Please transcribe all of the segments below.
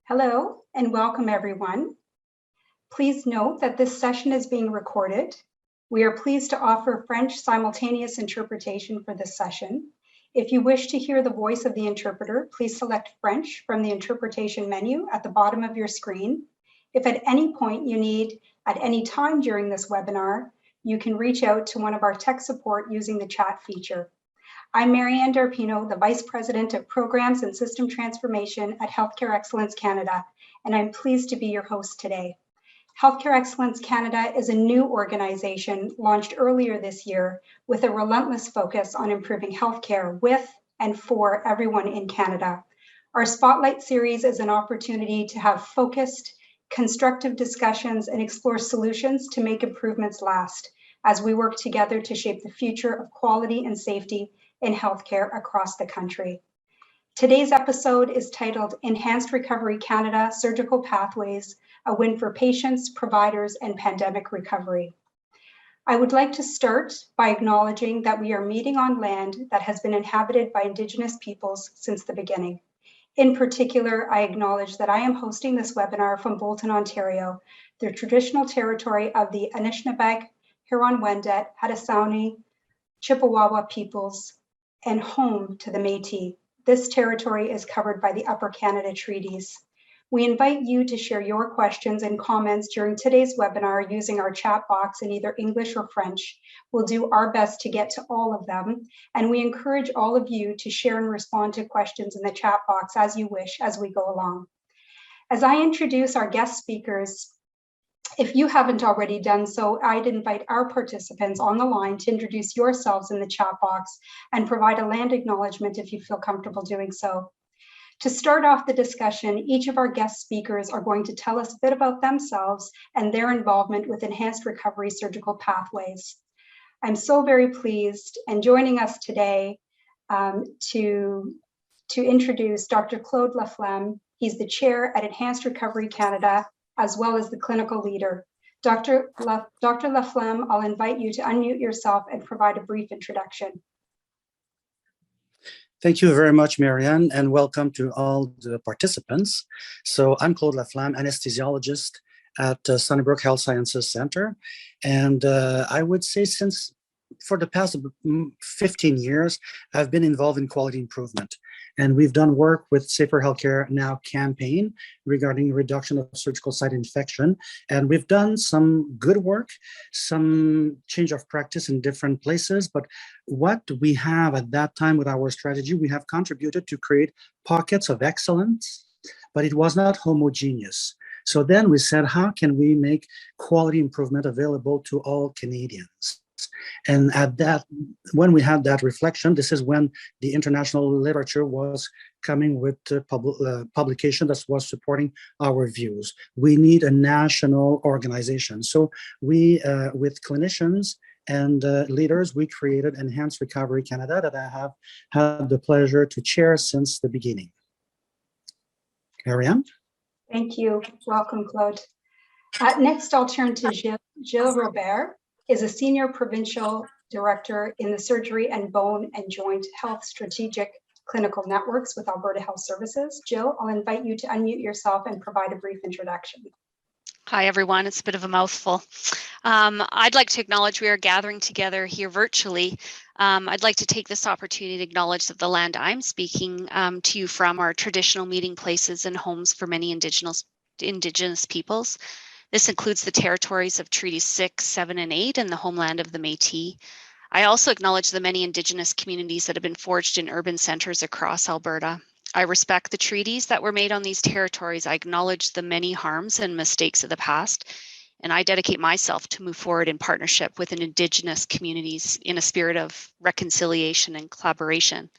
Hello and welcome everyone. Please note that this session is being recorded. We are pleased to offer French simultaneous interpretation for this session. If you wish to hear the voice of the interpreter, please select French from the interpretation menu at the bottom of your screen. If at any point you need, at any time during this webinar, you can reach out to one of our tech support using the chat feature. I'm Marianne Darpino, the Vice President of Programs and System Transformation at Healthcare Excellence Canada, and I'm pleased to be your host today. Healthcare Excellence Canada is a new organization launched earlier this year with a relentless focus on improving healthcare with and for everyone in Canada. Our Spotlight series is an opportunity to have focused, constructive discussions and explore solutions to make improvements last as we work together to shape the future of quality and safety in healthcare across the country. Today's episode is titled Enhanced Recovery Canada Surgical Pathways, a Win for Patients, Providers, and Pandemic Recovery. I would like to start by acknowledging that we are meeting on land that has been inhabited by Indigenous peoples since the beginning. In particular, I acknowledge that I am hosting this webinar from Bolton, Ontario, the traditional territory of the Anishinaabeg, Huron-Wendat, Haudenosaunee, Chippewa peoples, and home to the Métis. This territory is covered by the Upper Canada Treaties. We invite you to share your questions and comments during today's webinar using our chat box in either English or French. We'll do our best to get to all of them, and we encourage all of you to share and respond to questions in the chat box as you wish as we go along. As I introduce our guest speakers, if you haven't already done so, I'd invite our participants on the line to introduce yourselves in the chat box and provide a land acknowledgement if you feel comfortable doing so. To start off the discussion, each of our guest speakers are going to tell us a bit about themselves and their involvement with enhanced recovery surgical pathways. I'm so very pleased, and joining us today to introduce Dr. Claude Laflam. He's the chair at Enhanced Recovery Canada, as well as the clinical leader. Dr. Laflam, I'll invite you to unmute yourself and provide a brief introduction. Thank you very much, Marianne, and welcome to all the participants. So I'm Claude Laflam, anesthesiologist at Sunnybrook Health Sciences Center. And I would say for the past 15 years, I've been involved in quality improvement. And we've done work with Safer Healthcare Now campaign regarding reduction of surgical site infection. And we've done some good work, some change of practice in different places. But what we have at that time with our strategy, we have contributed to create pockets of excellence, but it was not homogeneous. So then we said, how can we make quality improvement available to all Canadians? And when we had that reflection, this is when the international literature was coming with publication that was supporting our views. We need a national organization. So we, with clinicians and leaders, we created Enhanced Recovery Canada that I have had the pleasure to chair since the beginning. Marianne? Thank you. Welcome, Claude. Next, I'll turn to Gilles Robert. Is a senior provincial director in the Surgery and Bone and Joint Health Strategic Clinical Networks with Alberta Health Services. Jill, I'll invite you to unmute yourself and provide a brief introduction. Hi, everyone. It's a bit of a mouthful. I'd like to acknowledge we are gathering together here virtually. I'd like to take this opportunity to acknowledge that the land I'm speaking to you from are traditional meeting places and homes for many Indigenous peoples. This includes the territories of Treaties 6, 7, and 8 and the homeland of the Métis. I also acknowledge the many Indigenous communities that have been forged in urban centres across Alberta. I respect the treaties that were made on these territories. I acknowledge the many harms and mistakes of the past, and I dedicate myself to move forward in partnership with Indigenous communities in a spirit of reconciliation and collaboration.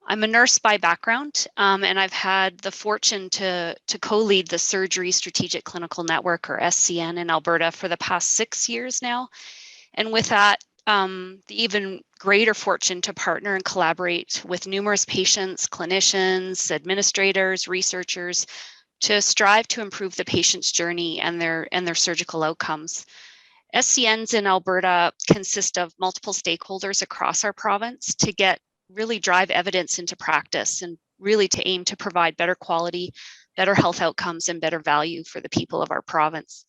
I'm a nurse by background, and I've had the fortune to co-lead the Surgery Strategic Clinical Network, or SCN, in Alberta for the past 6 years now. And with that, the even greater fortune to partner and collaborate with numerous patients, clinicians, administrators, researchers, to strive to improve the patient's journey and their surgical outcomes. SCNs in Alberta consist of multiple stakeholders across our province to really drive evidence into practice and really to aim to provide better quality, better health outcomes and better value for the people of our province.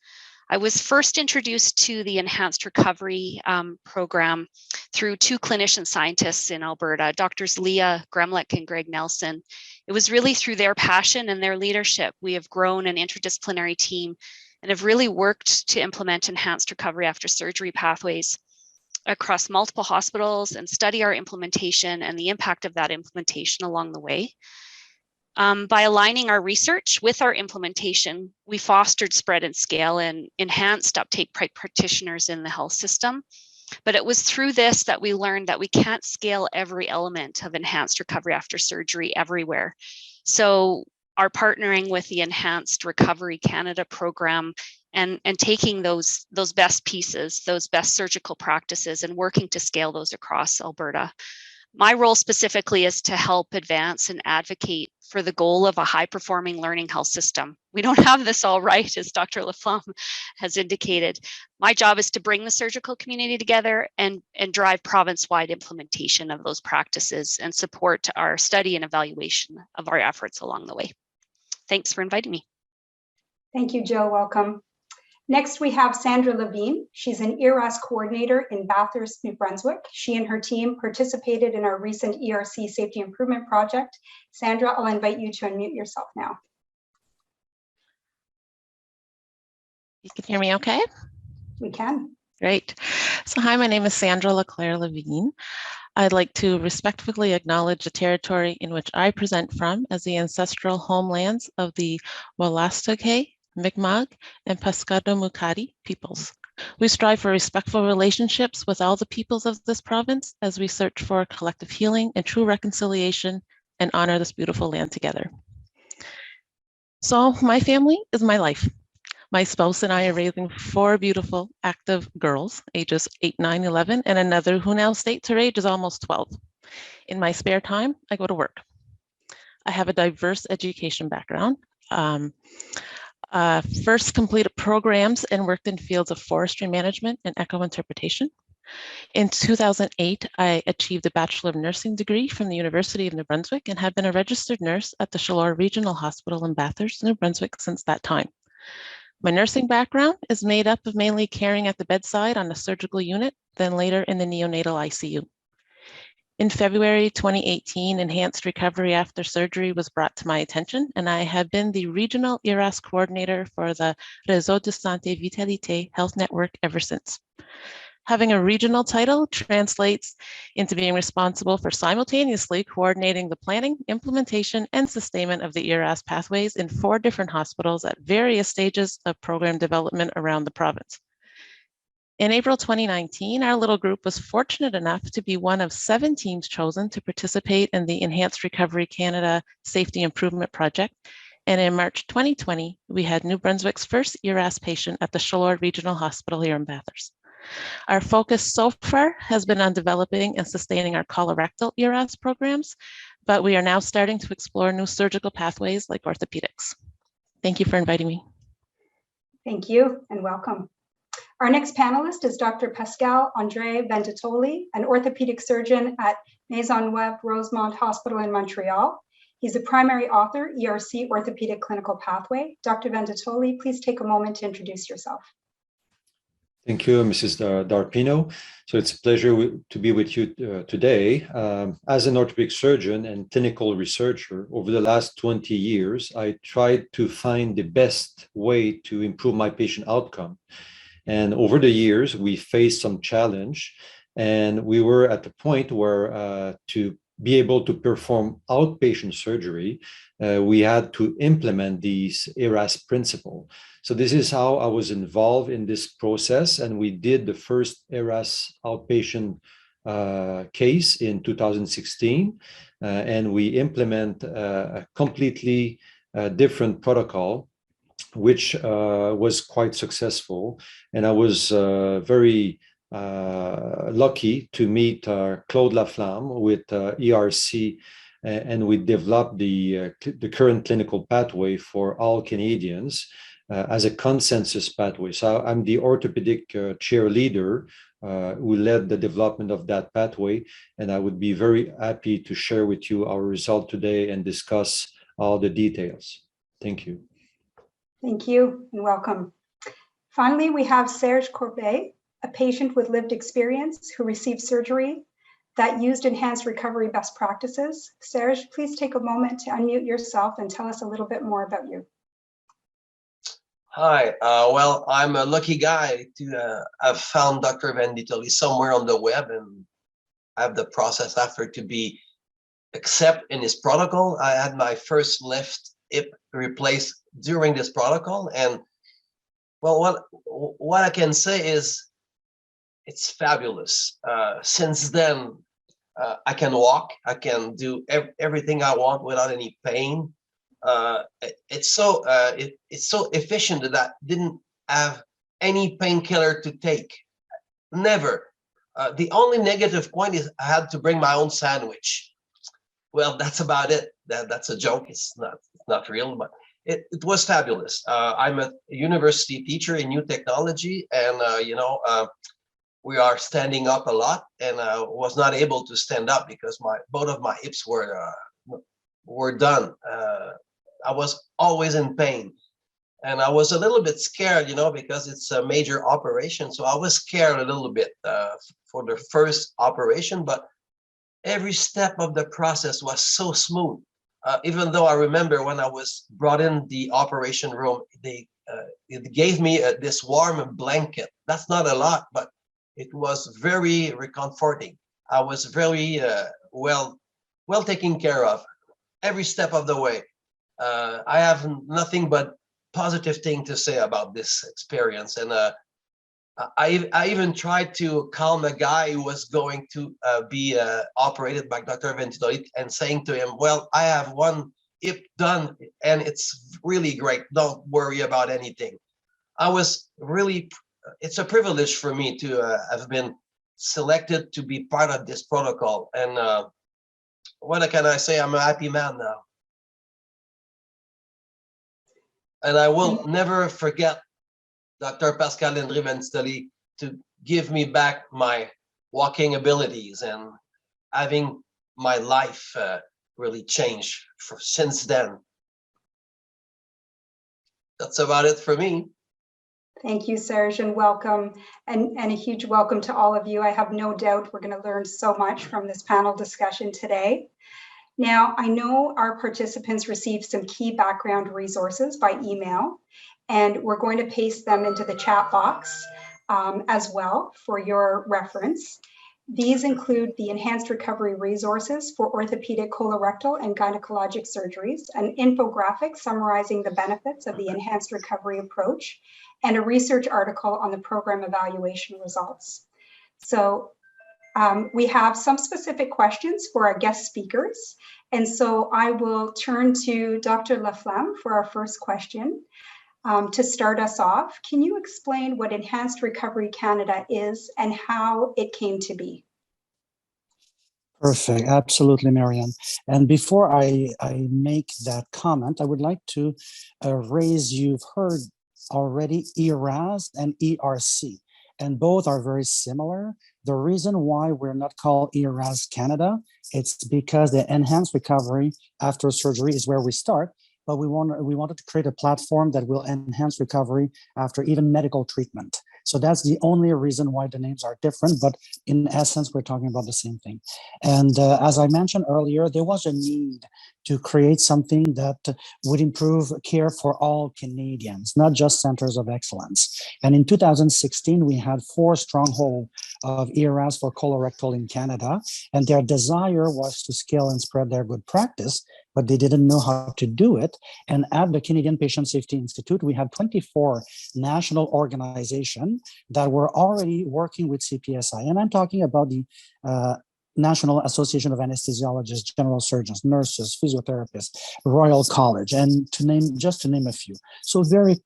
I was first introduced to the Enhanced Recovery program through two clinician scientists in Alberta, Drs. Leah Gremlick and Greg Nelson. It was really through their passion and their leadership we have grown an interdisciplinary team and have really worked to implement enhanced recovery after surgery pathways across multiple hospitals and study our implementation and the impact of that implementation along the way. By aligning our research with our implementation, we fostered spread and scale and enhanced uptake by practitioners in the health system. But it was through this that we learned that we can't scale every element of enhanced recovery after surgery everywhere. So our partnering with the Enhanced Recovery Canada program and taking those best pieces, those best surgical practices and working to scale those across Alberta. My role specifically is to help advance and advocate for the goal of a high-performing learning health system. We don't have this all right, as Dr. Laflam has indicated. My job is to bring the surgical community together and drive province-wide implementation of those practices and support our study and evaluation of our efforts along the way. Thanks for inviting me. Thank you, Jill. Welcome. Next, we have Sandra LeBlanc. She's an ERAS coordinator in Bathurst, New Brunswick. She and her team participated in our recent ERC Safety Improvement Project. Sandra, I'll invite you to unmute yourself now. You can hear me okay? We can. Great. So hi, my name is Sandra LeBlanc. I'd like to respectfully acknowledge the territory in which I present from as the ancestral homelands of the Wolastoqey, Mi'kmaq, and Paskwato-Mukati peoples. We strive for respectful relationships with all the peoples of this province as we search for collective healing and true reconciliation and honor this beautiful land together. So my family is my life. My spouse and I are raising 4 beautiful, active girls, ages 8, 9, 11, and another who now states her age is almost 12. In my spare time, I go to work. I have a diverse education background. First completed programs and worked in fields of forestry management and eco interpretation. In 2008, I achieved a Bachelor of Nursing degree from the University of New Brunswick and have been a registered nurse at the Chaleur Regional Hospital in Bathurst, New Brunswick since that time. My nursing background is made up of mainly caring at the bedside on the surgical unit, then later in the neonatal ICU. In February 2018, Enhanced Recovery After Surgery was brought to my attention, and I have been the Regional ERAS Coordinator for the Réseau de Santé Vitalité Health Network ever since. Having a regional title translates into being responsible for simultaneously coordinating the planning, implementation, and sustainment of the ERAS pathways in 4 different hospitals at various stages of program development around the province. In April 2019, our little group was fortunate enough to be one of 7 teams chosen to participate in the Enhanced Recovery Canada Safety Improvement Project. And in March 2020, we had New Brunswick's first ERAS patient at the Chaleur Regional Hospital here in Bathurst. Our focus so far has been on developing and sustaining our colorectal ERAS programs, but we are now starting to explore new surgical pathways like orthopedics. Thank you for inviting me. Thank you and welcome. Our next panelist is Dr. Pascal André Vendatoli, an orthopedic surgeon at Maisonneuve Rosemont Hospital in Montreal. He's a primary author, ERC Orthopedic Clinical Pathway. Dr. Vendatoli, please take a moment to introduce yourself. Thank you, Mrs. Darpino. So it's a pleasure to be with you today. As an orthopedic surgeon and clinical researcher, over the last 20 years, I tried to find the best way to improve my patient outcome. And over the years, we faced some challenge, and we were at the point where to be able to perform outpatient surgery, we had to implement these ERAS principle. So this is how I was involved in this process, and we did the first ERAS outpatient case in 2016, and we implement a completely different protocol, which was quite successful. And I was very lucky to meet Claude Laflam with ERC, and we developed the current clinical pathway for all Canadians as a consensus pathway. So I'm the orthopedic chair leader who led the development of that pathway, and I would be very happy to share with you our result today and discuss all the details. Thank you. Thank you and welcome. Finally, we have Serge Courbet, a patient with lived experience who received surgery that used enhanced recovery best practices. Serge, please take a moment to unmute yourself and tell us a little bit more about you. Hi, well, I'm a lucky guy to have found Dr. Van Ditoli somewhere on the web and have the process after to be accepted in his protocol. I had my first left hip replaced during this protocol, and well, what I can say is it's fabulous. Since then, I can walk, I can do everything I want without any pain. It's so efficient that I didn't have any painkiller to take. Never. The only negative point is I had to bring my own sandwich. Well, that's about it. That's a joke. It's not real, but it was fabulous. I'm a university teacher in new technology, and we are standing up a lot, and I was not able to stand up because both of my hips were done. I was always in pain, and I was a little bit scared, because it's a major operation. So I was scared a little bit for the first operation, but every step of the process was so smooth. Even though I remember when I was brought in the operation room, it gave me this warm blanket. That's not a lot, but it was very reconforting. I was very well taken care of every step of the way. I have nothing but positive thing to say about this experience, and I even tried to calm a guy who was going to be operated by Dr. Van Ditoli and saying to him, well, I have one hip done and it's really great. Don't worry about anything. I was really, it's a privilege for me to have been selected to be part of this protocol. And what can I say? I'm a happy man now. And I will never forget Dr. Pascal André Van Ditoli to give me back my walking abilities and having my life really changed since then. That's about it for me. Thank you, Serge, and welcome, and a huge welcome to all of you. I have no doubt we're going to learn so much from this panel discussion today. Now, I know our participants received some key background resources by email, and we're going to paste them into the chat box as well for your reference. These include the enhanced recovery resources for orthopedic colorectal and gynecologic surgeries, an infographic summarizing the benefits of the enhanced recovery approach, and a research article on the program evaluation results. So we have some specific questions for our guest speakers. And so I will turn to Dr. Laflam for our first question. To start us off, can you explain what Enhanced Recovery Canada is and how it came to be? Perfect, absolutely, Marianne. And before I make that comment, I would like to raise, you've heard already ERAS and ERC, and both are very similar. The reason why we're not called ERAS Canada, it's because the enhanced recovery after surgery is where we start, but we wanted to create a platform that will enhance recovery after even medical treatment. So that's the only reason why the names are different, but in essence, we're talking about the same thing. And as I mentioned earlier, there was a need to create something that would improve care for all Canadians, not just centers of excellence. And in 2016, we had 4 strongholds of ERAS for colorectal in Canada, and their desire was to scale and spread their good practice, but they didn't know how to do it. And at the Canadian Patient Safety Institute, we had 24 national organizations that were already working with CPSI. And I'm talking about the National Association of Anesthesiologists, General Surgeons, Nurses, Physiotherapists, Royal College, and just to name a few. So very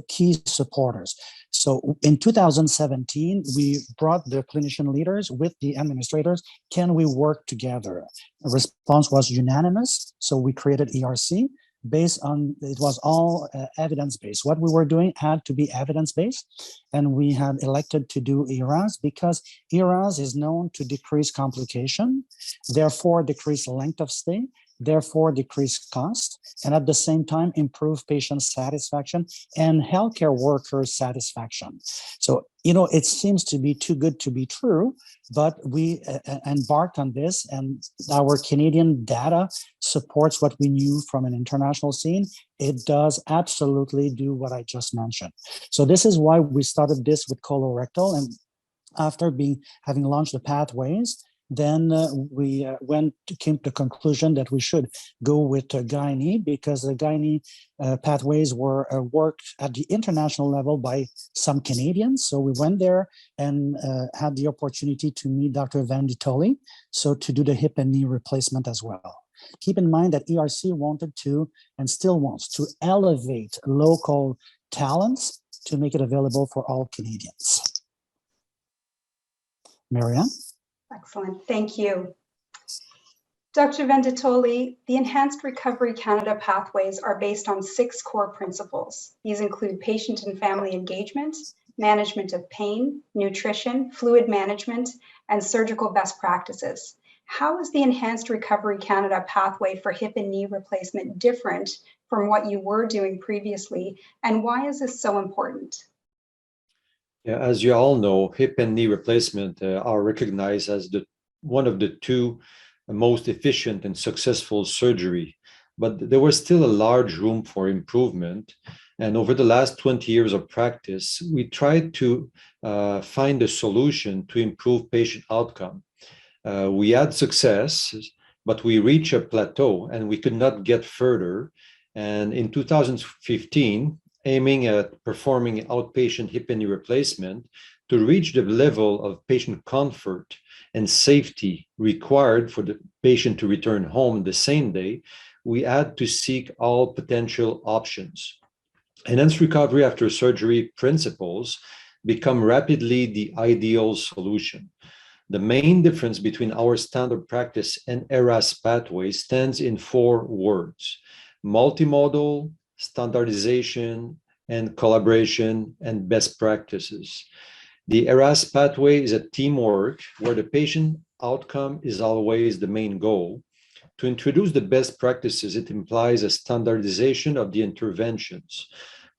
key supporters. So in 2017, we brought the clinician leaders with the administrators. Can we work together? The response was unanimous. So we created ERC based on, it was all evidence-based. What we were doing had to be evidence-based. And we had elected to do ERAS because ERAS is known to decrease complication, therefore decrease length of stay, therefore decrease cost, and at the same time improve patient satisfaction and healthcare workers' satisfaction. So, it seems to be too good to be true, but we embarked on this, and our Canadian data supports what we knew from an international scene. It does absolutely do what I just mentioned. So this is why we started this with colorectal, and after having launched the pathways, then we came to the conclusion that we should go with gynae, because the gynae pathways were worked at the international level by some Canadians. So we went there and had the opportunity to meet Dr. Van Ditoli, so to do the hip and knee replacement as well. Keep in mind that ERC wanted to, and still wants to, elevate local talents to make it available for all Canadians. Marianne? Excellent, thank you. Dr. Venditoli, the Enhanced Recovery Canada pathways are based on 6 core principles. These include patient and family engagement, management of pain, nutrition, fluid management, and surgical best practices. How is the Enhanced Recovery Canada pathway for hip and knee replacement different from what you were doing previously, and why is this so important? Yeah, as you all know, hip and knee replacement are recognized as one of the 2 most efficient and successful surgery, but there was still a large room for improvement. And over the last 20 years of practice, we tried to find a solution to improve patient outcome. We had success, but we reached a plateau and we could not get further. And in 2015, aiming at performing outpatient hip and knee replacement to reach the level of patient comfort and safety required for the patient to return home the same day, we had to seek all potential options. Enhanced recovery after surgery principles become rapidly the ideal solution. The main difference between our standard practice and ERAS pathway stands in 4 words: multimodal, standardization, and collaboration, and best practices. The ERAS pathway is a teamwork where the patient outcome is always the main goal. To introduce the best practices, it implies a standardization of the interventions,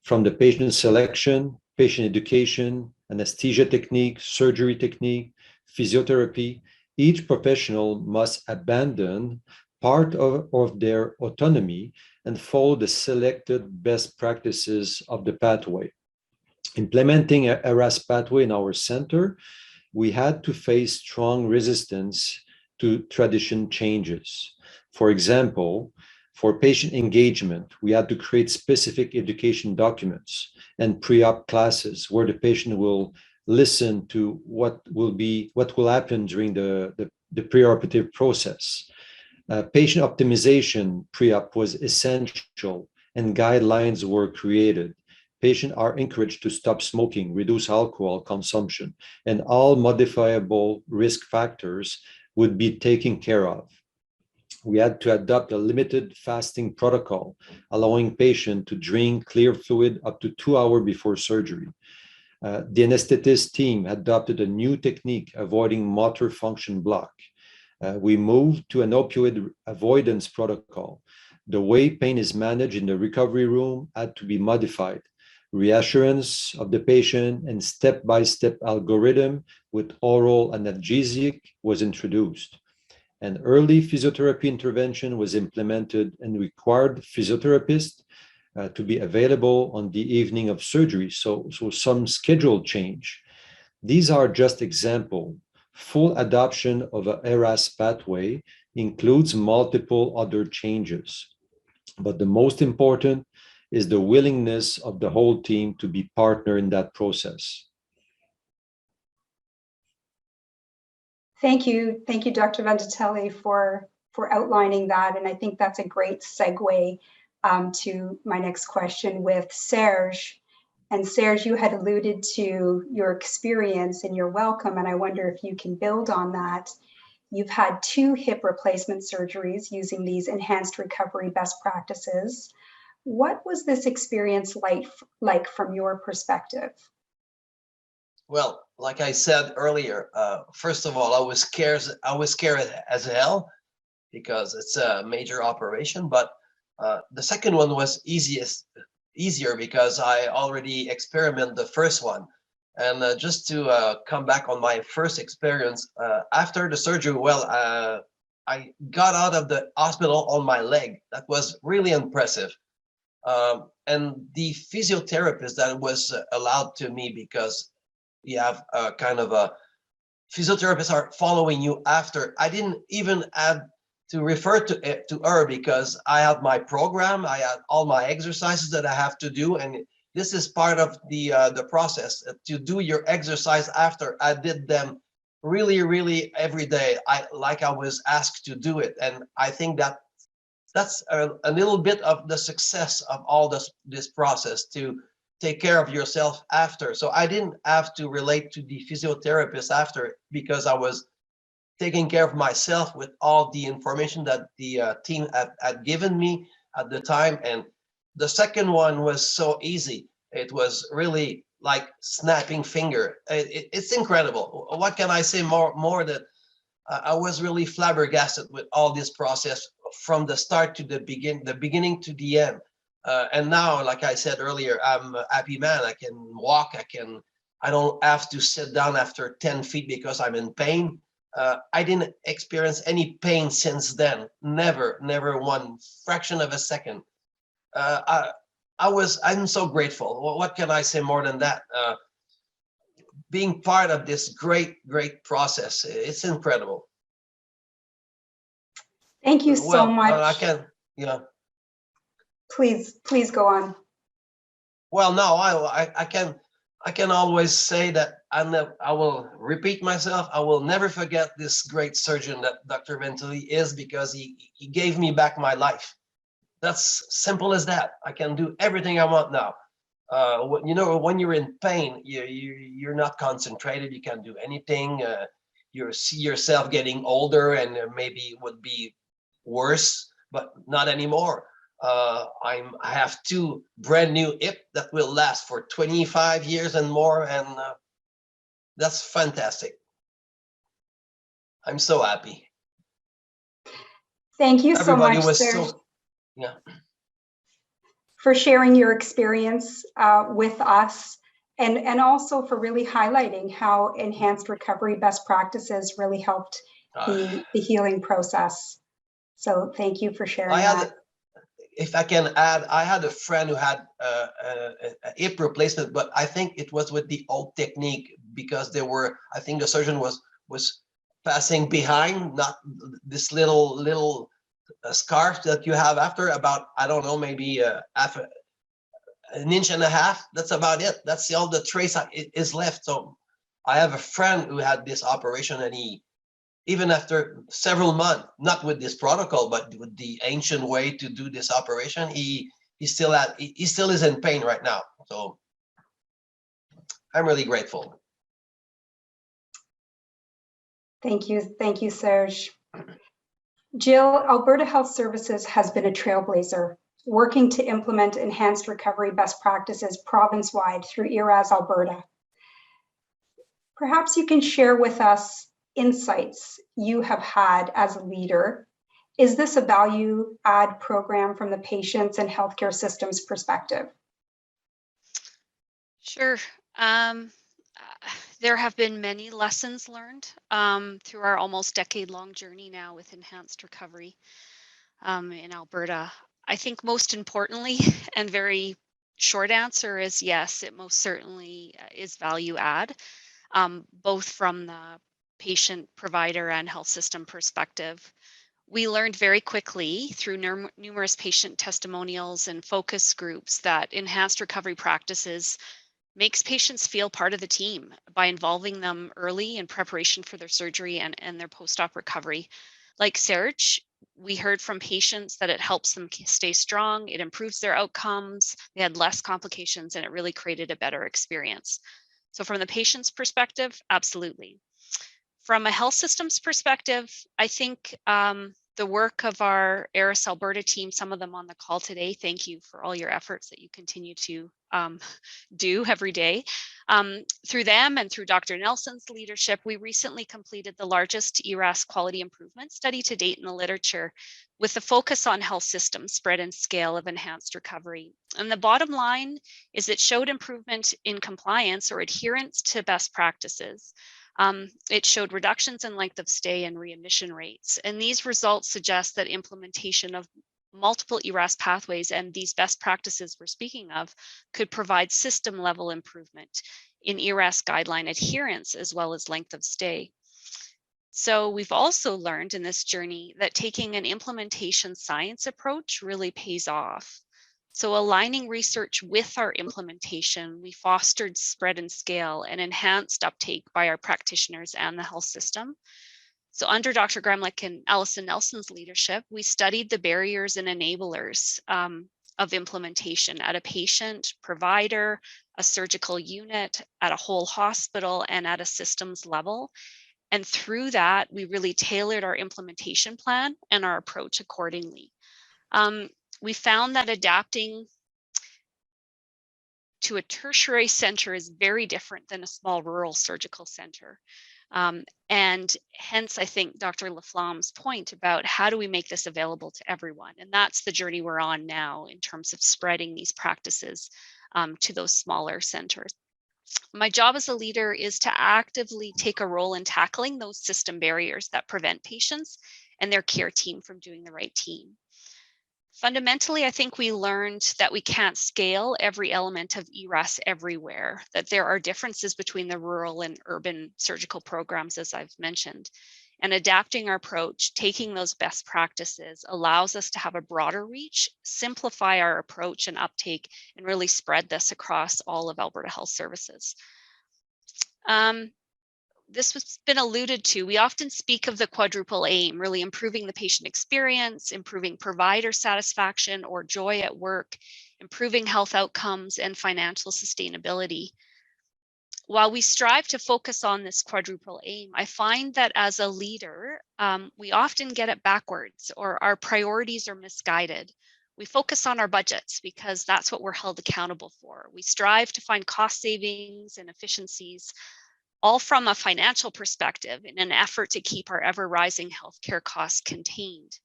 from the patient selection, patient education, anesthesia technique, surgery technique, physiotherapy. Each professional must abandon part of their autonomy and follow the selected best practices of the pathway. Implementing a ERAS pathway in our center, we had to face strong resistance to tradition changes. For example, for patient engagement, we had to create specific education documents and pre-op classes where the patient will listen to what will happen during the preoperative process. Patient optimization pre-op was essential and guidelines were created. Patients are encouraged to stop smoking, reduce alcohol consumption, and all modifiable risk factors would be taken care of. We had to adopt a limited fasting protocol, allowing patients to drink clear fluid up to 2 hours before surgery. The anesthetist team adopted a new technique avoiding motor function block. We moved to an opioid avoidance protocol. The way pain is managed in the recovery room had to be modified. Reassurance of the patient and step-by-step algorithm with oral analgesic was introduced. An early physiotherapy intervention was implemented and required physiotherapists to be available on the evening of surgery, so some schedule change. These are just examples. Full adoption of an ERAS pathway includes multiple other changes, but the most important is the willingness of the whole team to be partner in that process. Thank you, Dr. Venditelli, for outlining that, and I think that's a great segue to my next question with Serge. And Serge, you had alluded to your experience and your welcome, and I wonder if you can build on that. You've had 2 hip replacement surgeries using these enhanced recovery best practices. What was this experience like from your perspective? Well, like I said earlier, first of all, I was scared as hell because it's a major operation. But the second one was easier because I already experimented the first one. And just to come back on my first experience, after the surgery, well, I got out of the hospital on my leg. That was really impressive. And the physiotherapist that was allowed to me, because we have a kind of a physiotherapists are following you after. I didn't even have to refer to her because I had my program. I had all my exercises that I have to do, and this is part of the process to do your exercise after. I did them really every day. I was asked to do it, and I think that's a little bit of the success of all this process, to take care of yourself after. So I didn't have to relate to the physiotherapist after, because I was taking care of myself with all the information that the team had given me at the time. And the second one was so easy. It was really like snapping finger. It's incredible. What can I say more that I was really flabbergasted with all this process from the start to the beginning to the end. And now, like I said earlier, I'm a happy man. I can walk. I don't have to sit down after 10 feet because I'm in pain. I didn't experience any pain since then. Never one fraction of a second. I'm so grateful. What can I say more than that? Being part of this great process, it's incredible. Thank you so much. I can, yeah. Please go on. Well, no, I can always say that I will repeat myself. I will never forget this great surgeon that Dr. Ventili is, because he gave me back my life. That's simple as that. I can do everything I want now. You know, when you're in pain, you're not concentrated. You can't do anything. You see yourself getting older, and maybe it would be worse, but not anymore. I have two brand new hip that will last for 25 years and more, and that's fantastic. I'm so happy. Thank you so much, was Serge, yeah, for sharing your experience with us, and also for really highlighting how enhanced recovery best practices really helped the healing process. So thank you for sharing that. If I can add, I had a friend who had a hip replacement, but I think it was with the old technique, because I think the surgeon was passing behind, not this little scarf that you have after, about, I don't know, maybe an inch and a half. That's about it. That's all the trace is left. So I have a friend who had this operation, and even after several months, not with this protocol, but with the ancient way to do this operation, he still is in pain right now. So I'm really grateful. Thank you, Serge. Jill, Alberta Health Services has been a trailblazer, working to implement enhanced recovery best practices province-wide through ERAS Alberta. Perhaps you can share with us insights you have had as a leader. Is this a value add program from the patients and healthcare systems perspective? Sure. There have been many lessons learned through our almost decade-long journey now with enhanced recovery in Alberta. I think most importantly, and very short answer is yes, it most certainly is value add, both from the patient, provider, and health system perspective. We learned very quickly through numerous patient testimonials and focus groups that enhanced recovery practices makes patients feel part of the team by involving them early in preparation for their surgery and their post-op recovery. Like Serge, we heard from patients that it helps them stay strong, it improves their outcomes, they had less complications, and it really created a better experience. So from the patient's perspective, absolutely. From a health systems perspective, I think the The work of our ERCC Alberta team, some of them on the call today, thank you for all your efforts that you continue to do every day. Through them and through Dr. Nelson's leadership, we recently completed the largest ERAS quality improvement study to date in the literature, with a focus on health systems spread and scale of enhanced recovery. And the bottom line is it showed improvement in compliance or adherence to best practices. It showed reductions in length of stay and readmission rates. And these results suggest that implementation of multiple ERAS pathways and these best practices we're speaking of could provide system level improvement in ERAS guideline adherence as well as length of stay. So we've also learned in this journey that taking an implementation science approach really pays off. So aligning research with our implementation, we fostered spread and scale and enhanced uptake by our practitioners and the health system. So under Dr. Gramlich and Alison Nelson's leadership, we studied the barriers and enablers of implementation at a patient, provider, a surgical unit, at a whole hospital, and at a systems level. And through that, we really tailored our implementation plan and our approach accordingly. We found that adapting to a tertiary center is very different than a small rural surgical center. And hence, I think Dr. Laflam's point about how do we make this available to everyone? And that's the journey we're on now in terms of spreading these practices to those smaller centers. My job as a leader is to actively take a role in tackling those system barriers that prevent patients and their care team from doing the right team. Fundamentally, I think we learned that we can't scale every element of ERAS everywhere, that there are differences between the rural and urban surgical programs, as I've mentioned. And adapting our approach, taking those best practices, allows us to have a broader reach, simplify our approach and uptake, and really spread this across all of Alberta Health Services. This has been alluded to. We often speak of the quadruple aim, really improving the patient experience, improving provider satisfaction or joy at work, improving health outcomes, and financial sustainability. While we strive to focus on this quadruple aim, I find that as a leader, we often get it backwards, or our priorities are misguided. We focus on our budgets because that's what we're held accountable for. We strive to find cost savings and efficiencies, all from a financial perspective in an effort to keep our ever-rising healthcare costs contained.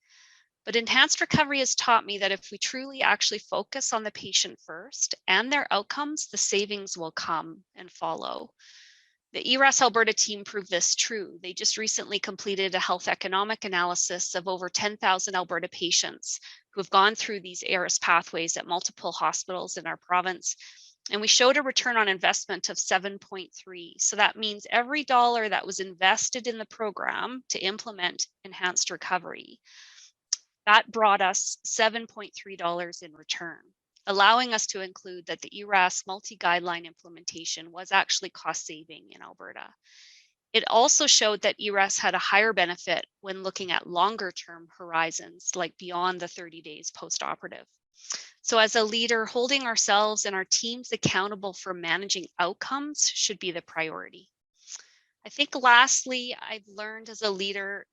But enhanced recovery has taught me that if we truly actually focus on the patient first and their outcomes, the savings will come and follow. The ERAS Alberta team proved this true. They just recently completed a health economic analysis of over 10,000 Alberta patients who have gone through these ERAS pathways at multiple hospitals in our province. And we showed a return on investment of 7.3. So that means every dollar that was invested in the program to implement enhanced recovery, that brought us $7.3 in return, allowing us to include that the ERAS multi-guideline implementation was actually cost saving in Alberta. It also showed that ERAS had a higher benefit when looking at longer term horizons, like beyond the 30 days post-operative. So as a leader, holding ourselves and our teams accountable for managing outcomes should be the priority. I think lastly, I've learned as a leader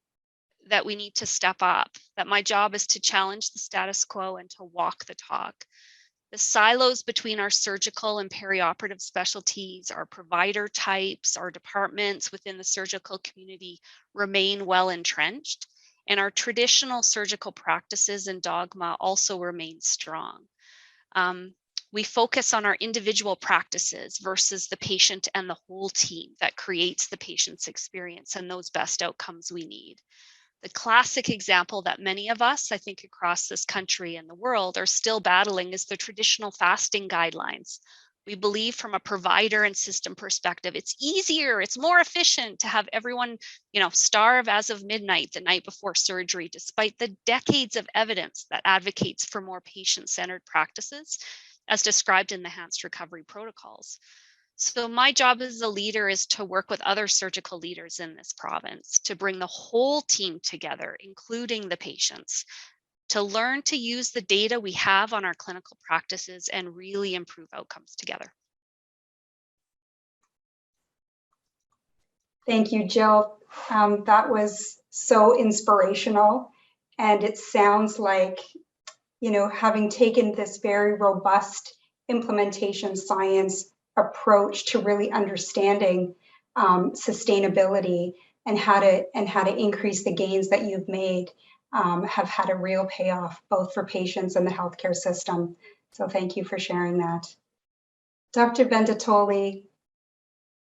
that we need to step up, that my job is to challenge the status quo and to walk the talk. The silos between our surgical and perioperative specialties, our provider types, our departments within the surgical community remain well entrenched. And our traditional surgical practices and dogma also remain strong. We focus on our individual practices versus the patient and the whole team that creates the patient's experience and those best outcomes we need. The classic example that many of us, I think across this country and the world, are still battling is the traditional fasting guidelines. We believe from a provider and system perspective, it's easier, it's more efficient to have everyone, starve as of midnight the night before surgery, despite the decades of evidence that advocates for more patient-centered practices, as described in the enhanced recovery protocols. So my job as a leader is to work with other surgical leaders in this province to bring the whole team together, including the patients, to learn to use the data we have on our clinical practices and really improve outcomes together. Thank you, Jill. That was so inspirational. And it sounds like, having taken this very robust implementation science approach to really understanding sustainability and how to increase the gains that you've made have had a real payoff both for patients and the healthcare system. So thank you for sharing that. Dr. Vendatoli,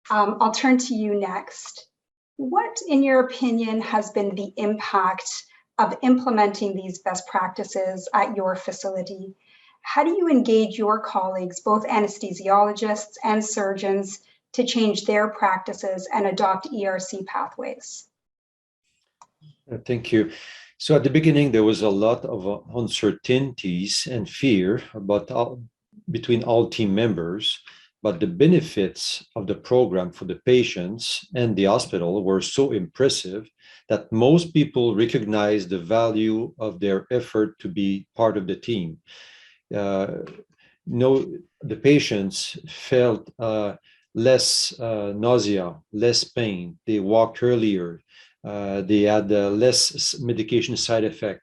I'll turn to you next. What, in your opinion, has been the impact of implementing these best practices at your facility? How do you engage your colleagues, both anesthesiologists and surgeons, to change their practices and adopt ERC pathways? Thank you. So at the beginning, there was a lot of uncertainties and fear between all team members, but the benefits of the program for the patients and the hospital were so impressive that most people recognized the value of their effort to be part of the team. The patients felt less nausea, less pain. They walked earlier. They had less medication side effect.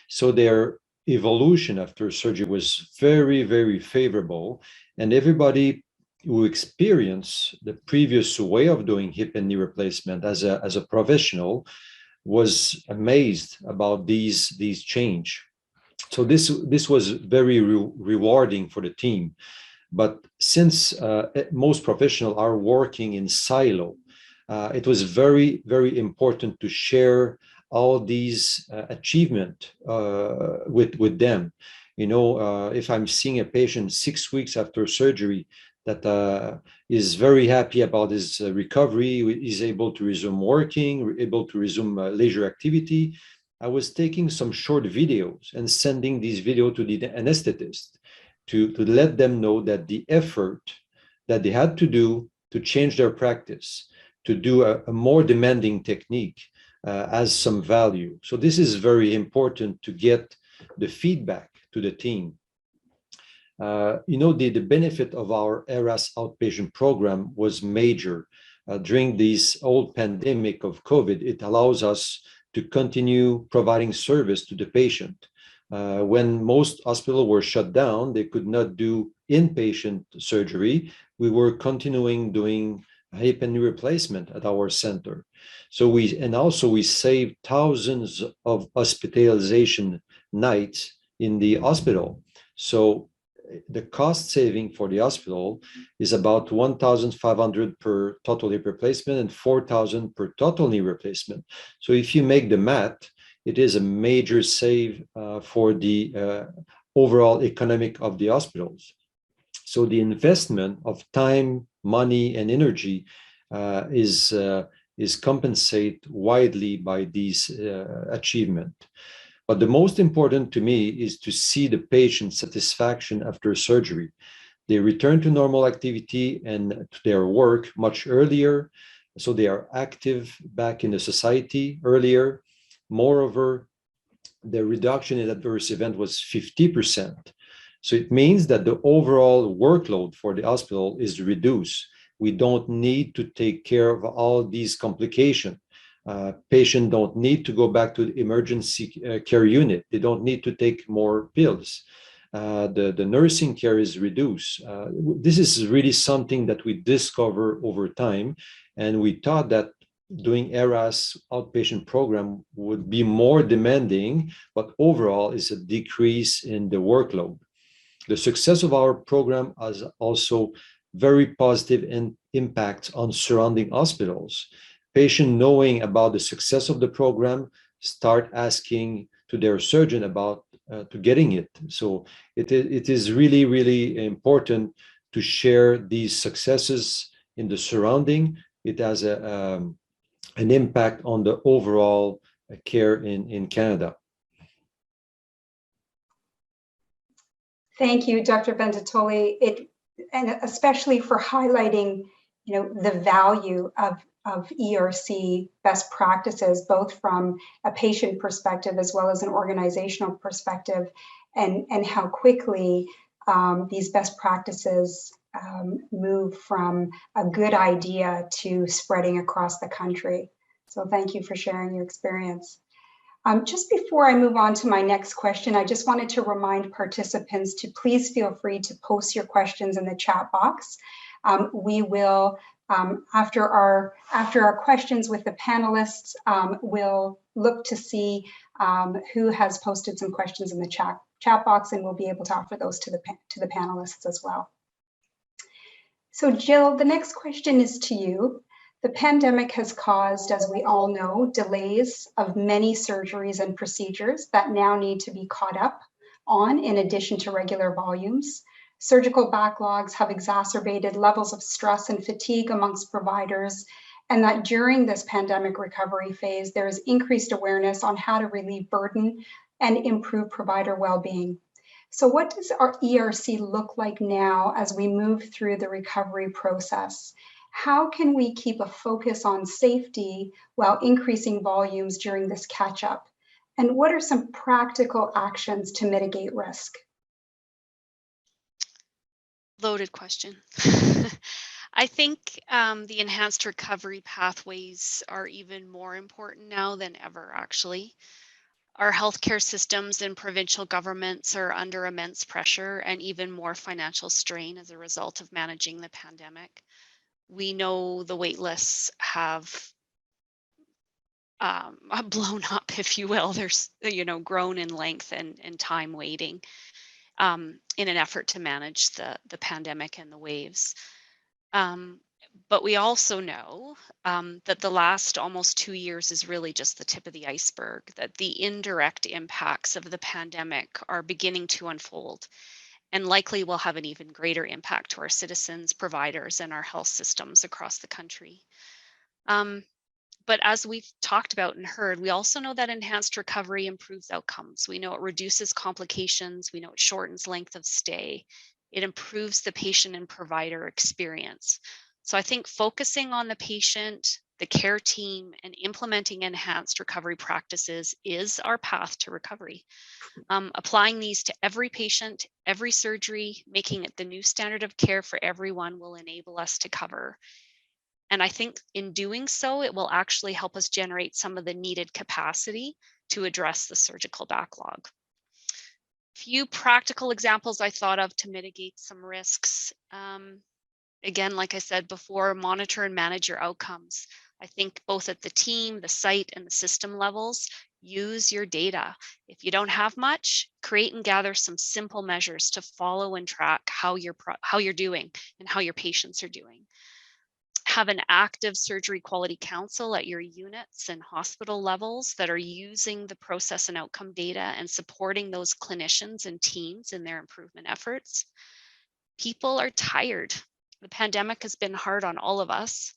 So their evolution after surgery was very, very favorable. And everybody who experienced the previous way of doing hip and knee replacement as a professional was amazed about these change. So this was very rewarding for the team. But since most professionals are working in silo, it was very, very important to share all these achievements with them. If I'm seeing a patient 6 weeks after surgery that is very happy about his recovery, is able to resume working, able to resume leisure activity, I was taking some short videos and sending these videos to the anesthetist to let them know that the effort that they had to do to change their practice, to do a more demanding technique has some value. So this is very important to get the feedback to the team. The benefit of our ERAS outpatient program was major. During this old pandemic of COVID, it allows us to continue providing service to the patient. When most hospitals were shut down, they could not do inpatient surgery. We were continuing doing hip and knee replacement at our center. So we saved thousands of hospitalization nights in the hospital. So the cost saving for the hospital is about $1,500 per total hip replacement and $4,000 per total knee replacement. So if you make the math, it is a major save for the overall economic of the hospitals. So the investment of time, money, and energy is compensated widely by these achievements. But the most important to me is to see the patient satisfaction after surgery. They return to normal activity and to their work much earlier, so they are active back in the society earlier. Moreover, the reduction in adverse event was 50%. So it means that the overall workload for the hospital is reduced. We don't need to take care of all these complications. Patients don't need to go back to the emergency care unit. They don't need to take more pills. The nursing care is reduced. This is really something that we discover over time. And we thought that doing ERAS outpatient program would be more demanding, but overall is a decrease in the workload. The success of our program has also very positive impact on surrounding hospitals. Patients knowing about the success of the program start asking to their surgeon about to getting it. So it is really, really important to share these successes in the surrounding. It has an impact on the overall care in Canada. Thank you, Dr. Vendatoli, and especially for highlighting, the value of ERC best practices, both from a patient perspective as well as an organizational perspective, and how quickly these best practices move from a good idea to spreading across the country. So thank you for sharing your experience. Just before I move on to my next question, I just wanted to remind participants to please feel free to post your questions in the chat box. We will, after our questions with the panelists, we'll look to see who has posted some questions in the chat box, and we'll be able to offer those to the panelists as well. So Jill, the next question is to you. The pandemic has caused, as we all know, delays of many surgeries and procedures that now need to be caught up on in addition to regular volumes. Surgical backlogs have exacerbated levels of stress and fatigue amongst providers, and that during this pandemic recovery phase, there is increased awareness on how to relieve burden and improve provider well-being. So what does our ERC look like now as we move through the recovery process? How can we keep a focus on safety while increasing volumes during this catch-up? And what are some practical actions to mitigate risk? Loaded question. I think the enhanced recovery pathways are even more important now than ever, actually. Our healthcare systems and provincial governments are under immense pressure and even more financial strain as a result of managing the pandemic. We know the wait lists have blown up, if you will. There's, grown in length and time waiting in an effort to manage the pandemic and the waves. But we also know that the last almost 2 years is really just the tip of the iceberg, that the indirect impacts of the pandemic are beginning to unfold and likely will have an even greater impact to our citizens, providers, and our health systems across the country. But as we've talked about and heard, we also know that enhanced recovery improves outcomes. We know it reduces complications. We know it shortens length of stay. It improves the patient and provider experience. So I think focusing on the patient, the care team, and implementing enhanced recovery practices is our path to recovery. Applying these to every patient, every surgery, making it the new standard of care for everyone will enable us to cover. And I think in doing so, it will actually help us generate some of the needed capacity to address the surgical backlog. Few practical examples I thought of to mitigate some risks. Again, like I said before, monitor and manage your outcomes. I think both at the team, the site, and the system levels, use your data. If you don't have much, create and gather some simple measures to follow and track how you're doing and how your patients are doing. Have an active surgery quality council at your units and hospital levels that are using the process and outcome data and supporting those clinicians and teams in their improvement efforts. People are tired. The pandemic has been hard on all of us.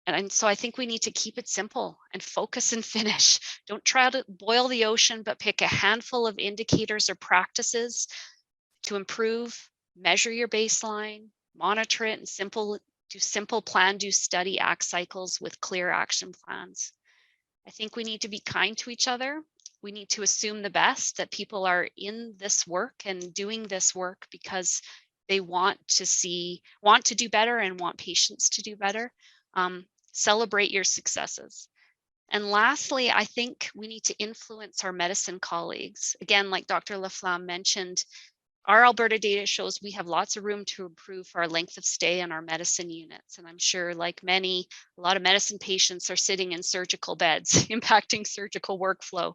And so I think we need to keep it simple and focus and finish. Don't try to boil the ocean, but pick a handful of indicators or practices to improve, measure your baseline, monitor it, and do simple plan, do study, act cycles with clear action plans. I think we need to be kind to each other. We need to assume the best, that people are in this work and doing this work because they want to do better and want patients to do better. Celebrate your successes. And lastly, I think we need to influence our medicine colleagues. Again, like Dr. Laflam mentioned, our Alberta data shows we have lots of room to improve our length of stay in our medicine units. And I'm sure, like a lot of medicine patients are sitting in surgical beds, impacting surgical workflow.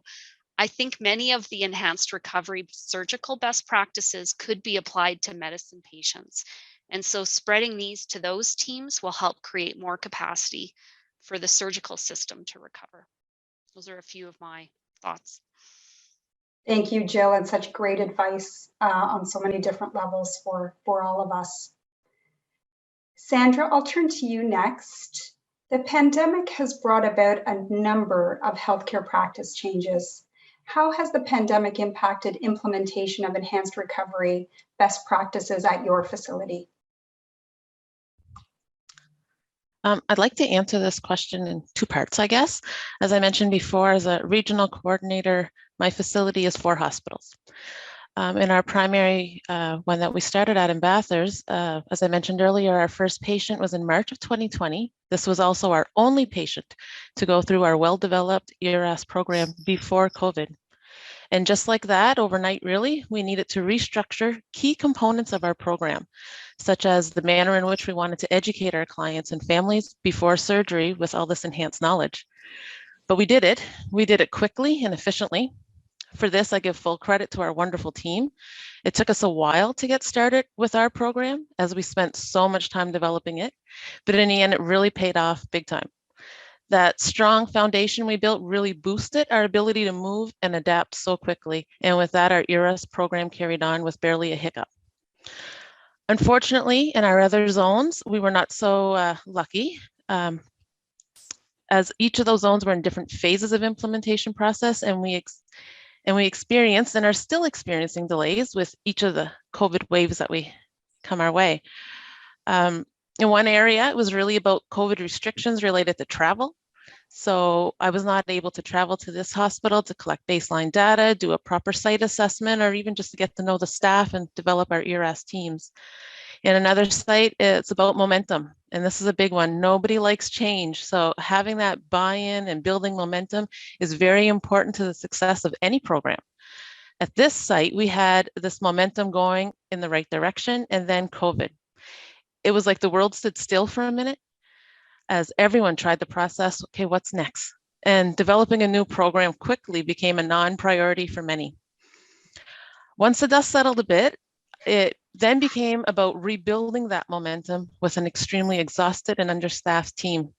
I think many of the enhanced recovery surgical best practices could be applied to medicine patients. And so spreading these to those teams will help create more capacity for the surgical system to recover. Those are a few of my thoughts. Thank you, Jill, and such great advice on so many different levels for all of us. Sandra, I'll turn to you next. The pandemic has brought about a number of healthcare practice changes. How has the pandemic impacted implementation of enhanced recovery best practices at your facility? I'd like to answer this question in two parts, I guess. As I mentioned before, as a regional coordinator, my facility is 4 hospitals. In our primary one that we started at in Bathurst, as I mentioned earlier, our first patient was in March of 2020. This was also our only patient to go through our well-developed ERS program before COVID. And just like that, overnight, really, we needed to restructure key components of our program, such as the manner in which we wanted to educate our clients and families before surgery with all this enhanced knowledge. But we did it. We did it quickly and efficiently. For this, I give full credit to our wonderful team. It took us a while to get started with our program as we spent so much time developing it, but in the end, it really paid off big time. That strong foundation we built really boosted our ability to move and adapt so quickly. And with that, our ERS program carried on with barely a hiccup. Unfortunately, in our other zones, we were not so lucky. As each of those zones were in different phases of implementation process, and we experienced and are still experiencing delays with each of the COVID waves that we come our way. In one area, it was really about COVID restrictions related to travel. So I was not able to travel to this hospital to collect baseline data, do a proper site assessment, or even just to get to know the staff and develop our ERS teams. In another site, it's about momentum. And this is a big one. Nobody likes change. So having that buy-in and building momentum is very important to the success of any program. At this site, we had this momentum going in the right direction, and then COVID. It was like the world stood still for a minute as everyone tried to process, okay, what's next? And developing a new program quickly became a non-priority for many. Once the dust settled a bit, it then became about rebuilding that momentum with an extremely exhausted and understaffed team.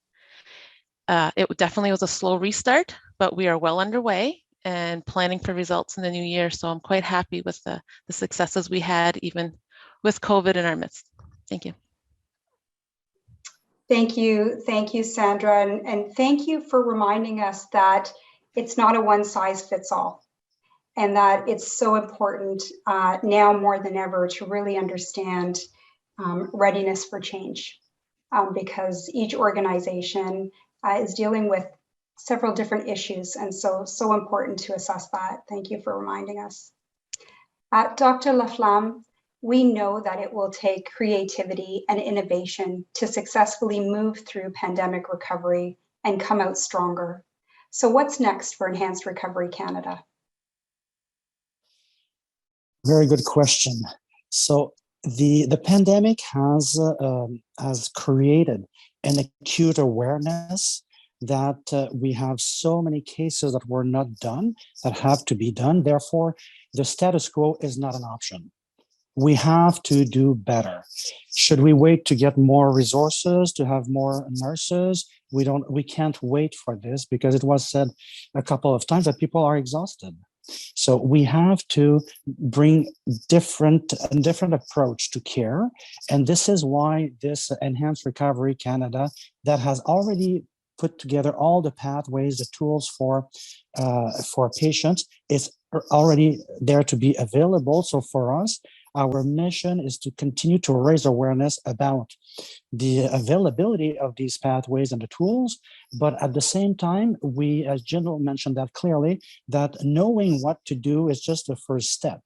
It definitely was a slow restart, but we are well underway and planning for results in the new year. So I'm quite happy with the successes we had, even with COVID in our midst. Thank you. Thank you, Sandra, and thank you for reminding us that it's not a one size fits all, and that it's so important now more than ever to really understand readiness for change, because each organization is dealing with several different issues, and so important to assess that. Thank you for reminding us. Dr. Laflam, we know that it will take creativity and innovation to successfully move through pandemic recovery and come out stronger. So what's next for Enhanced Recovery Canada? Very good question. So the pandemic has created an acute awareness that we have so many cases that were not done that have to be done. Therefore, the status quo is not an option. We have to do better. Should we wait to get more resources, to have more nurses? We can't wait for this, because it was said a couple of times that people are exhausted. So we have to bring a different approach to care. And this is why this Enhanced Recovery Canada, that has already put together all the pathways, the tools for patients, is already there to be available. So for us, our mission is to continue to raise awareness about the availability of these pathways and the tools. But at the same time, we, as Jill mentioned that clearly, that knowing what to do is just the first step.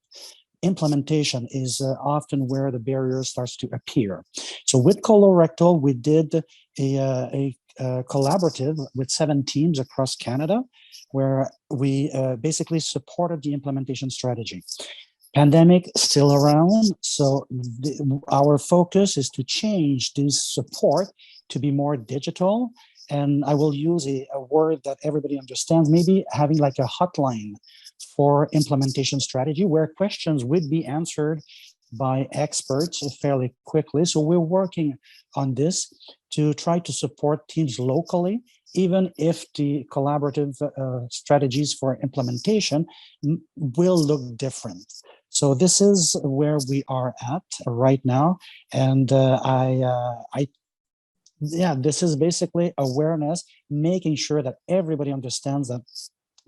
Implementation is often where the barrier starts to appear. So with colorectal, we did a collaborative with 7 teams across Canada, where we basically supported the implementation strategy. Pandemic still around, so our focus is to change this support to be more digital. And I will use a word that everybody understands, maybe having like a hotline for implementation strategy where questions would be answered by experts fairly quickly. So we're working on this to try to support teams locally, even if the collaborative strategies for implementation will look different. So this is where we are at right now. And this is basically awareness, making sure that everybody understands that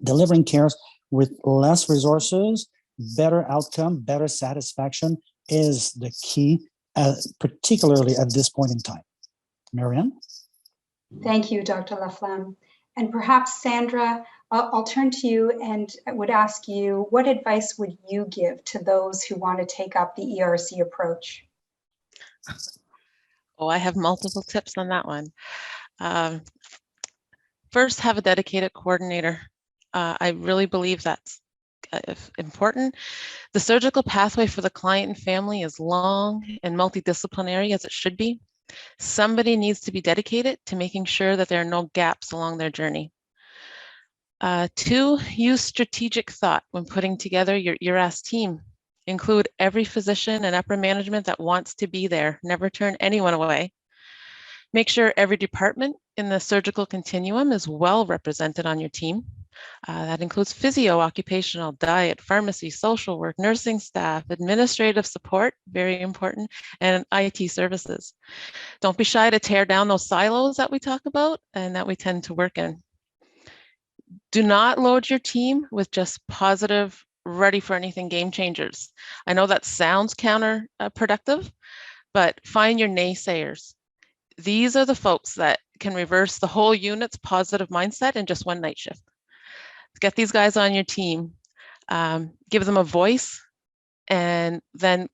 delivering care with less resources, better outcome, better satisfaction is the key, particularly at this point in time. Marianne? Thank you, Dr. Laflam. And perhaps, Sandra, I'll turn to you and I would ask you, what advice would you give to those who want to take up the ERC approach? Oh, I have multiple tips on that one. First, have a dedicated coordinator. I really believe that's important. The surgical pathway for the client and family is long and multidisciplinary, as it should be. Somebody needs to be dedicated to making sure that there are no gaps along their journey. Two, use strategic thought when putting together your ERAS team. Include every physician and upper management that wants to be there. Never turn anyone away. Make sure every department in the surgical continuum is well represented on your team. That includes physio, occupational, diet, pharmacy, social work, nursing staff, administrative support, very important, and IT services. Don't be shy to tear down those silos that we talk about and that we tend to work in. Do not load your team with just positive, ready for anything game changers. I know that sounds counterproductive, but find your naysayers. These are the folks that can reverse the whole unit's positive mindset in just one night shift. Get these guys on your team, give them a voice, and then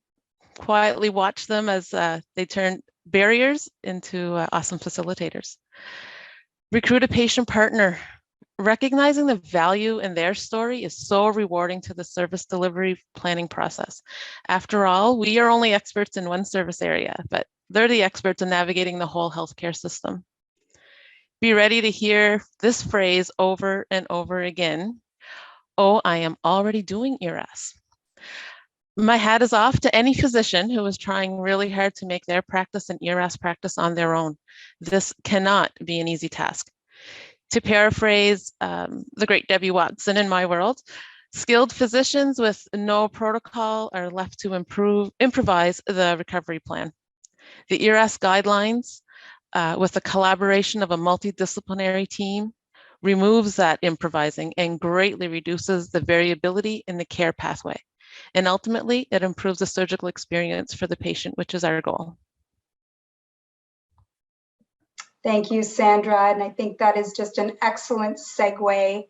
quietly watch them as they turn barriers into awesome facilitators. Recruit a patient partner. Recognizing the value in their story is so rewarding to the service delivery planning process. After all, we are only experts in one service area, but they're the experts in navigating the whole healthcare system. Be ready to hear this phrase over and over again. Oh, I am already doing ERAS. My hat is off to any physician who is trying really hard to make their practice an ERAS practice on their own. This cannot be an easy task. To paraphrase the great Debbie Watson in my world, skilled physicians with no protocol are left to improvise the recovery plan. The ERAS guidelines, with the collaboration of a multidisciplinary team, removes that improvising and greatly reduces the variability in the care pathway. And ultimately, it improves the surgical experience for the patient, which is our goal. Thank you, Sandra. And I think that is just an excellent segue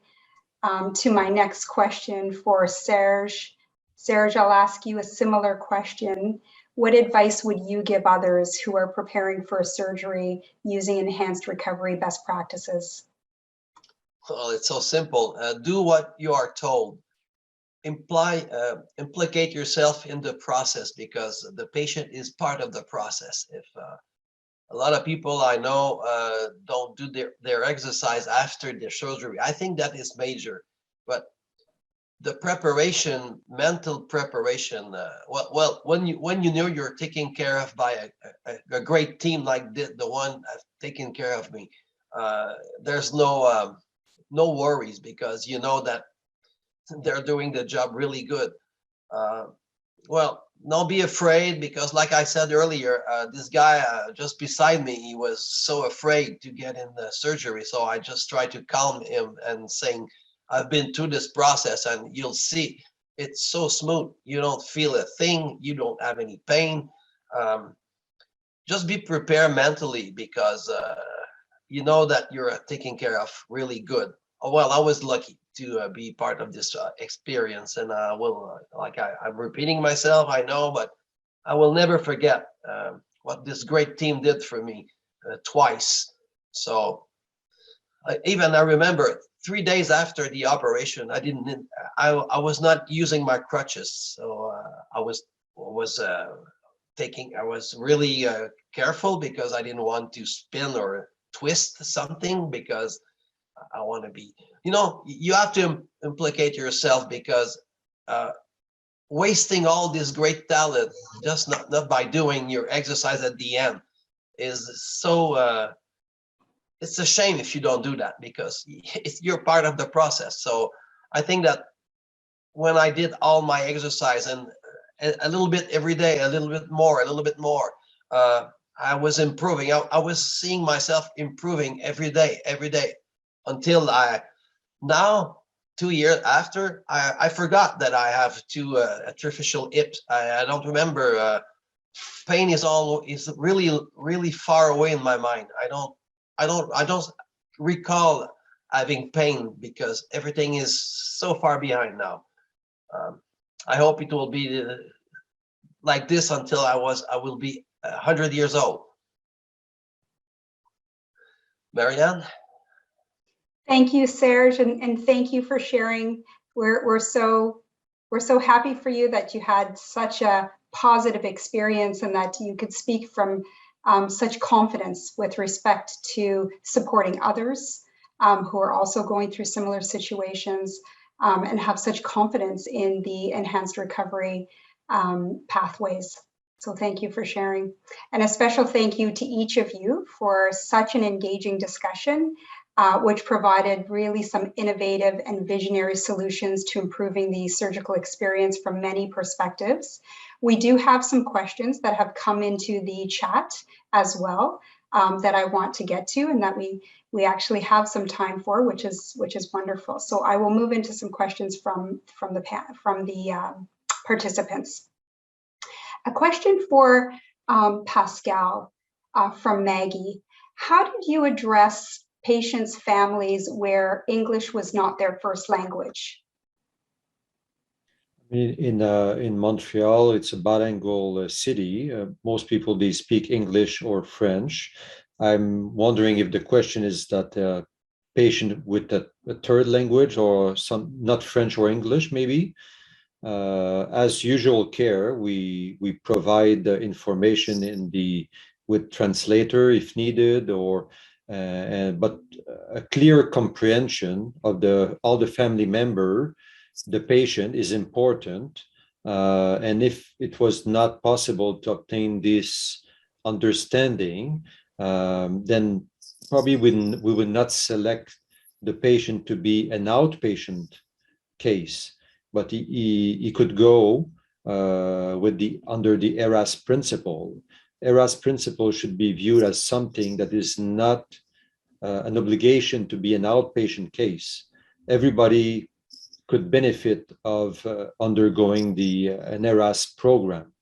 to my next question for Serge. Serge, I'll ask you a similar question. What advice would you give others who are preparing for a surgery using enhanced recovery best practices? Well, it's so simple. Do what you are told. Implicate yourself in the process, because the patient is part of the process. If a lot of people I know don't do their exercise after their surgery, I think that is major. But the preparation, mental preparation, well, when you know you're taken care of by a great team like the one taking care of me, there's no worries, because you know that they're doing the job really good. Well, don't be afraid, because like I said earlier, this guy just beside me, he was so afraid to get in the surgery. So I just tried to calm him and saying, I've been through this process and you'll see it's so smooth. You don't feel a thing. You don't have any pain. Just be prepared mentally, because you know that you're taken care of really good. Oh, well, I was lucky to be part of this experience, and I will, I'm repeating myself, I know, but I will never forget what this great team did for me twice. So I remember 3 days after the operation, I was not using my crutches, so I was really careful, because I didn't want to spin or twist something, because I want to be, you have to implicate yourself, because wasting all this great talent just not by doing your exercise at the end is so, it's a shame if you don't do that, because you're part of the process. So I think that when I did all my exercise and a little bit every day, a little bit more, I was improving. I was seeing myself improving every day, until now 2 years after, I forgot that I have two artificial hips. I don't remember. Pain is really far away in my mind. I don't recall having pain because everything is so far behind now. I hope it will be like this until I will be 100 years old. Marianne? Thank you, Serge, and thank you for sharing. We're so happy for you that you had such a positive experience and that you could speak from such confidence with respect to supporting others who are also going through similar situations and have such confidence in the enhanced recovery pathways. So thank you for sharing. And a special thank you to each of you for such an engaging discussion, which provided really some innovative and visionary solutions to improving the surgical experience from many perspectives. We do have some questions that have come into the chat as well that I want to get to and that we actually have some time for, which is wonderful. So I will move into some questions from the participants. A question for Pascal from Maggie. How did you address patients' families where English was not their first language? In Montreal, it's a bilingual city. Most people, they speak English or French. I'm wondering if the question is that a patient with a third language or some not French or English, maybe. As usual care, we provide the information with translator if needed, or but a clear comprehension of all the family member, the patient is important. And if it was not possible to obtain this understanding, then probably we would not select the patient to be an outpatient case. But he could go under the ERAS principle. ERAS principle should be viewed as something that is not an obligation to be an outpatient case. Everybody could benefit of undergoing an ERAS program.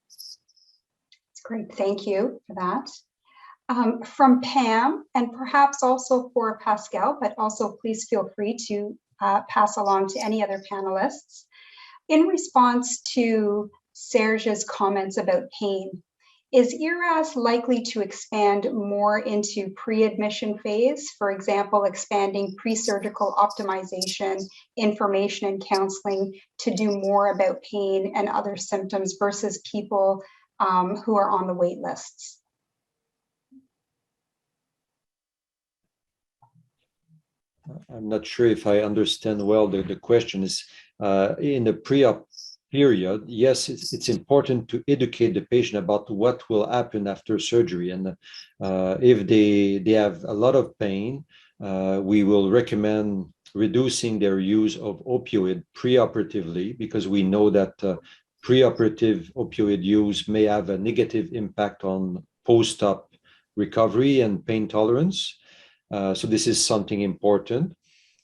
That's great, thank you for that. From Pam, and perhaps also for Pascal, but also please feel free to pass along to any other panelists. In response to Serge's comments about pain, is ERAS likely to expand more into pre-admission phase, for example, expanding pre-surgical optimization, information and counseling to do more about pain and other symptoms versus people who are on the wait lists? I'm not sure if I understand well the question. Is in the pre-op period, yes, it's important to educate the patient about what will happen after surgery. And if they have a lot of pain, we will recommend reducing their use of opioid preoperatively, because we know that preoperative opioid use may have a negative impact on post-op recovery and pain tolerance. So this is something important.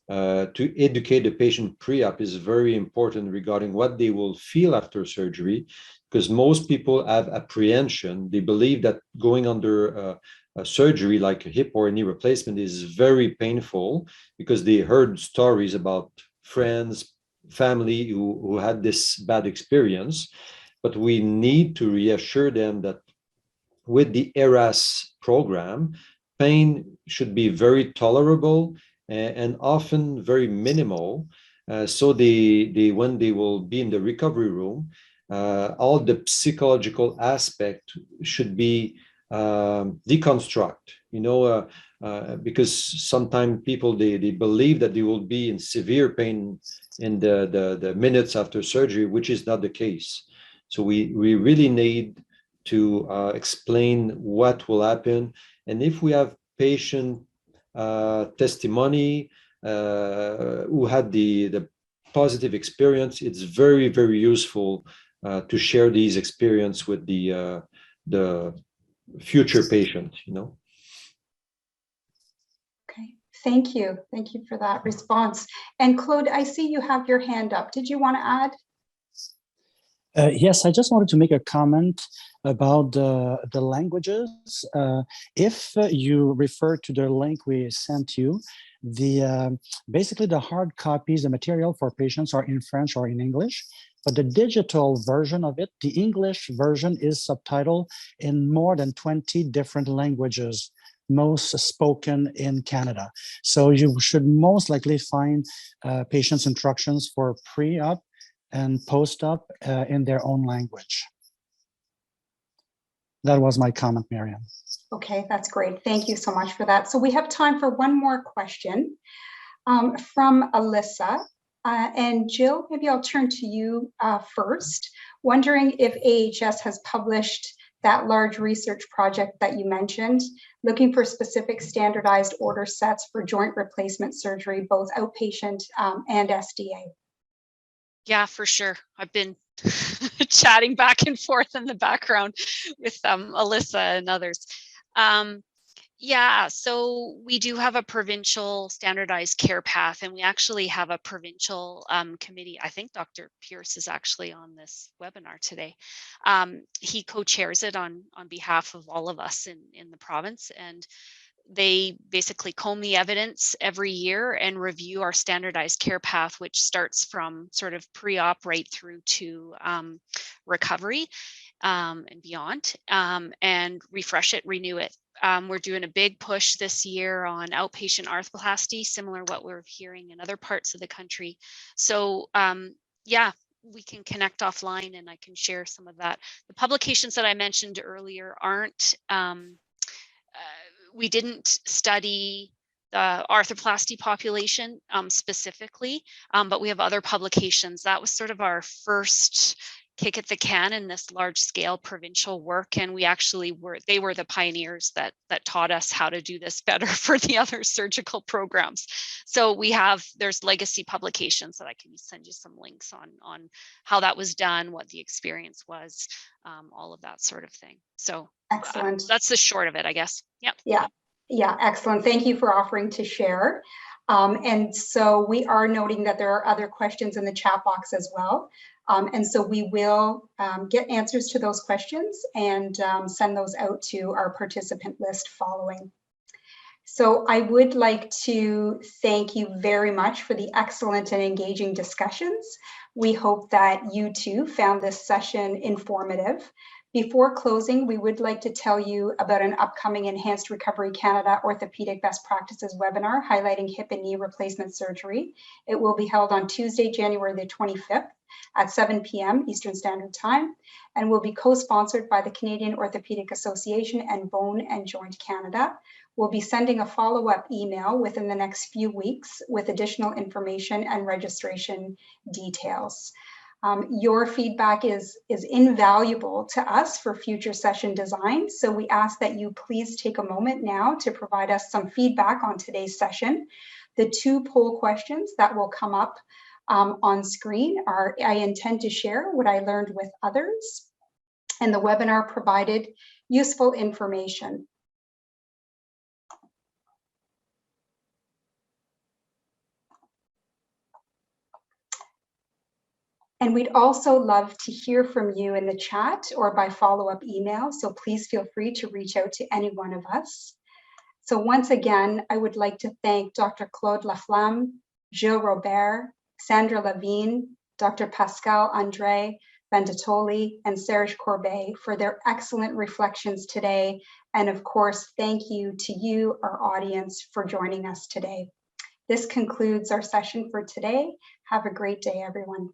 To educate the patient pre-op is very important regarding what they will feel after surgery, because most people have apprehension. They believe that going under a surgery like a hip or a knee replacement is very painful, because they heard stories about friends, family who had this bad experience. But we need to reassure them that with the ERAS program, pain should be very tolerable and often very minimal. So when they will be in the recovery room, all the psychological aspect should be deconstruct, because sometimes people, they believe that they will be in severe pain in the minutes after surgery, which is not the case. So we really need to explain what will happen. And if we have patient testimony who had the positive experience, it's very, very useful to share these experience with the future patient, Okay, thank you for that response. And Claude, I see you have your hand up. Did you want to add? Yes, I just wanted to make a comment about the languages. If you refer to the link we sent you, basically the hard copies, the material for patients are in French or in English, but the digital version of it, the English version, is subtitled in more than 20 different languages, most spoken in Canada. So you should most likely find patients' instructions for pre-op and post-op in their own language. That was my comment, Marianne. Okay, that's great. Thank you so much for that. So we have time for one more question from Alyssa. And Jill, maybe I'll turn to you first. Wondering if AHS has published that large research project that you mentioned, looking for specific standardized order sets for joint replacement surgery, both outpatient and SDA. Yeah, for sure. I've been chatting back and forth in the background with Alyssa and others. Yeah, so we do have a provincial standardized care path, and we actually have a provincial committee. I think Dr. Pierce is actually on this webinar today. He co-chairs it on behalf of all of us in the province, and they basically comb the evidence every year and review our standardized care path, which starts from sort of pre-op right through to recovery and beyond, and refresh it, renew it. We're doing a big push this year on outpatient arthroplasty, similar to what we're hearing in other parts of the country. So yeah, we can connect offline and I can share some of that. The publications that I mentioned earlier aren't, we didn't study the arthroplasty population specifically, but we have other publications. That was sort of our first kick at the can in this large scale provincial work. And we actually they were the pioneers that taught us how to do this better for the other surgical programs. So there's legacy publications that I can send you some links on how that was done, what the experience was, all of that sort of thing. So excellent. That's the short of it, I guess. Yep. Yeah, excellent. Thank you for offering to share. And so we are noting that there are other questions in the chat box as well. And so we will get answers to those questions and send those out to our participant list following. So I would like to thank you very much for the excellent and engaging discussions. We hope that you too found this session informative. Before closing, we would like to tell you about an upcoming Enhanced Recovery Canada Orthopedic Best Practices webinar highlighting hip and knee replacement surgery. It will be held on Tuesday, January the 25th at 7 p.m. Eastern Standard Time, and will be co-sponsored by the Canadian Orthopedic Association and Bone and Joint Canada. We'll be sending a follow-up email within the next few weeks with additional information and registration details. Your feedback is invaluable to us for future session design. So we ask that you please take a moment now to provide us some feedback on today's session. The 2 poll questions that will come up on screen are, I intend to share what I learned with others, and the webinar provided useful information. And we'd also love to hear from you in the chat or by follow-up email, so please feel free to reach out to any one of us. So once again, I would like to thank Dr. Claude Laflam, Gilles Robert, Sandra LeBlanc, Dr. Pascal André Vendatoli, and Serge Corbet for their excellent reflections today. And of course, thank you to you, our audience, for joining us today. This concludes our session for today. Have a great day, everyone.